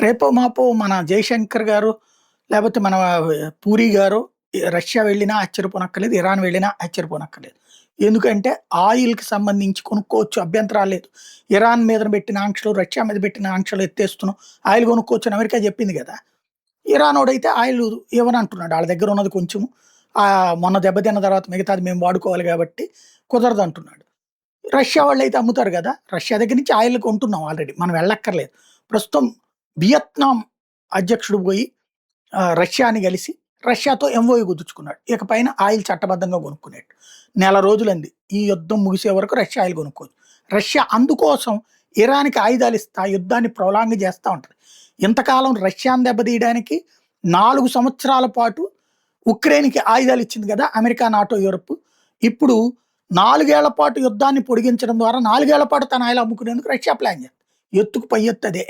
రేపో మాపో మన జయశంకర్ గారు, లేపోతే మన పూరి గారు రష్యా వెళ్ళినా ఆశ్చర్యపోనక్కర్లేదు. ఇరాన్ వెళ్ళినా ఆశ్చర్యపోనక్కర్లేదు. ఎందుకంటే ఆయిల్‌కి సంబంధించి కొనుక్కోవచ్చు అభ్యంతరాలు లేదు. ఇరాన్ మీద పెట్టిన ఆంక్షలు, రష్యా మీద పెట్టిన ఆంక్షలు ఎత్తేస్తున్నాం. ఆయిల్ కొనుక్కోవచ్చని అమెరికా చెప్పింది గదా! ఇరానోడైతే ఆయిల్ ఇవ్వనంటున్నాడు. ఆళ్ళ దగ్గర ఉన్నది కొంచెం. మొన్న దెబ్బతిన్న తర్వాత మిగతాది మేము వాడుకోవాలి గాబట్టి కుదరదంటున్నాడు. రష్యా వాళ్ళైతే అమ్ముతారు గదా! రష్యా దగ్గర నుంచి ఆయిల్ కొంటున్నాం ఆల్రెడీ. మనం వెళ్ళక్కర్లేదు. ప్రస్తుతం వియత్నాం అధ్యక్షుడు పోయి రష్యాని కలిసి రష్యాతో ఎంఓయూ కుదుర్చుకున్నాడు. ఇక పైన ఆయిల్ చట్టబద్ధంగా కొనుక్కునేట్టు. నెల రోజులంది. ఈ యుద్ధం ముగిసే వరకు రష్యా ఆయిల్ కొనుక్కోవచ్చు. రష్యా అందుకోసం ఇరాన్‌కి ఆయుధాలు ఇస్తా యుద్ధాన్ని ప్రొలాంగ్ చేస్తా ఉంటది. ఇంతకాలం రష్యాను దెబ్బతీయడానికి 4 సంవత్సరాల పాటు ఉక్రెయిన్‌కి ఆయుధాలు ఇచ్చింది గదా! America, NATO, Europe. ఇప్పుడు 4 ఏళ్ల పాటు యుద్ధాన్ని పొడిగించడం ద్వారా 4 ఏళ్ల పాటు తన ఆయిల్ అమ్ముకునేందుకు రష్యా ప్లాన్ చేస్తుంది. ఎత్తుకు పై ఎత్తు అదే.